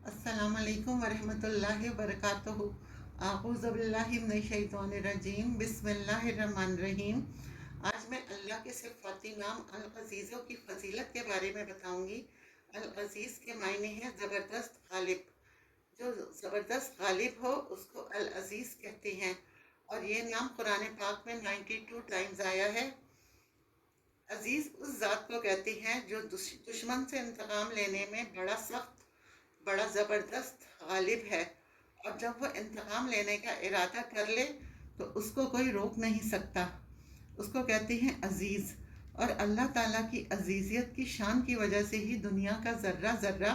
अस्सलाम वालेकुम वरहमतुल्लाहि वबरकातुहू। अऊज़ु बिल्लाहि मिनश शैतानिर रजीम। बिस्मिल्लाहिर रहमानिर रहीम। आज मैं अल्लाह के सिफ़ाती नाम अल-अज़ीज़ों की फजीलत के बारे में बताऊंगी। अल-अज़ीज़ के मायने हैं ज़बरदस्त गालिब। जो ज़बरदस्त गालिब हो उसको अल-अज़ीज़ कहते हैं, और ये नाम कुरान पाक में 92 टाइम्स आया है। अजीज़ उस ज़ात को कहते हैं जो दुश्मन से इंतकाम लेने में बड़ा सख्त, बड़ा ज़बरदस्त गालिब है, और जब वो इंतकाम लेने का इरादा कर ले तो उसको कोई रोक नहीं सकता। उसको कहते हैं अजीज़। और अल्लाह ताला की अजीज़ियत की शान की वजह से ही दुनिया का ज़र्रा ज़र्रा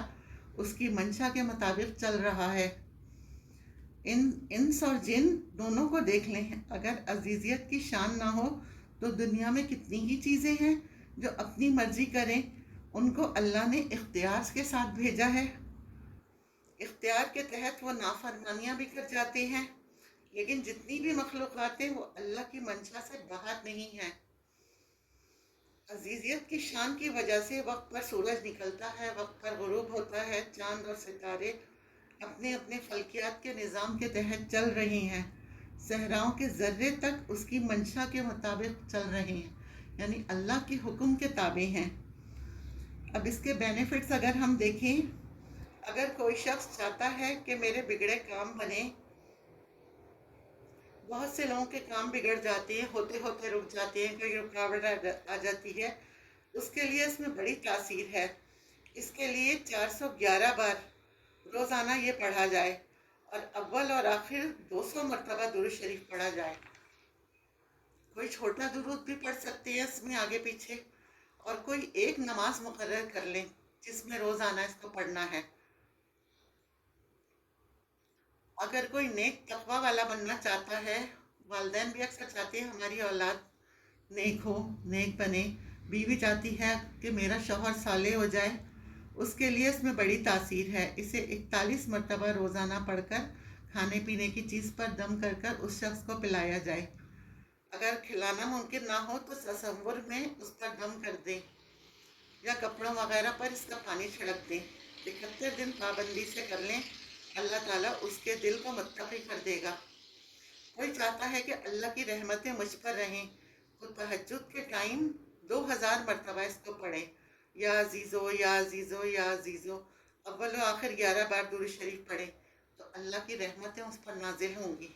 उसकी मंशा के मुताबिक चल रहा है। इंस और जिन दोनों को देख लें, अगर अजीज़ियत की शान ना हो तो दुनिया में कितनी ही चीज़ें हैं जो अपनी मर्जी करें। उनको अल्लाह ने इख्तियार के साथ भेजा है। इख्तियार के तहत वो नाफरमानियाँ भी कर जाते हैं, लेकिन जितनी भी मखलूक़ात हैं वो अल्लाह की मंशा से बाहर नहीं है। अजीज़ियत की शान की वजह से वक्त पर सूरज निकलता है, वक्त पर गुरूब होता है, चांद और सितारे अपने अपने फल्कियात के निज़ाम के तहत चल रहे हैं। सहराओं के ज़र्रे तक उसकी मंशा के मुताबिक चल रहे हैं, यानी अल्लाह के हुक्म के ताबे हैं। अब इसके बेनिफिट्स अगर हम देखें, अगर कोई शख्स चाहता है कि मेरे बिगड़े काम बने, बहुत से लोगों के काम बिगड़ जाते हैं, होते होते रुक जाते हैं, कोई रुकावट आ जाती है। उसके लिए इसमें बड़ी तासीर है। इसके लिए 411 बार रोज़ाना ये पढ़ा जाए, और अव्वल और आखिर 200 मरतबा दुरूद शरीफ पढ़ा जाए। कोई छोटा दुरूद भी पढ़ सकते हैं इसमें आगे पीछे, और कोई एक नमाज मुकर्रर कर लें जिसमें रोज़ाना इसको पढ़ना है। अगर कोई नेक तकवा वाला बनना चाहता है, वालिदैन भी अक्सर चाहते हैं हमारी औलाद नेक हो, नेक बने, बीवी चाहती है कि मेरा शौहर साले हो जाए, उसके लिए इसमें बड़ी तासीर है। इसे 41 मरतबा रोज़ाना पढ़कर खाने पीने की चीज़ पर दम कर कर उस शख्स को पिलाया जाए। अगर खिलाना मुमकिन ना हो तो तसव्वुर में उस पर दम कर दें, या कपड़ों वगैरह पर इसका पानी छिड़क दें। 71 दिन पाबंदी से कर लें, अल्लाह ताला उसके दिल को मुत्तकी कर देगा। कोई चाहता है कि अल्लाह की रहमतें मुझ पर रहें, तो तहज्जुद के टाइम 2000 मरतबा इसको पढ़ें। या अजीज़ो या अजीज़ो या अजीज़ो, अव्वल व आखिर 11 बार दुरूद शरीफ पढ़ें तो अल्लाह की रहमतें उस पर नाजिल होंगी।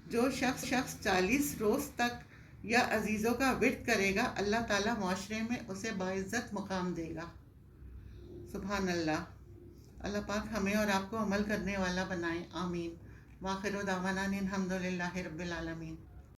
जो शख्स 40 रोज़ तक या अजीज़ों का विर्द करेगा, अल्लाह ताला माशरे में उसे बाइज़्ज़त मुकाम देगा। सुभान अल्लाह। अल्लाह पाक हमें और आपको अमल करने वाला बनाए। आमीन। वाखिर दावाना अनिल हम्दुलिल्लाहि रब्बिल आलमीन।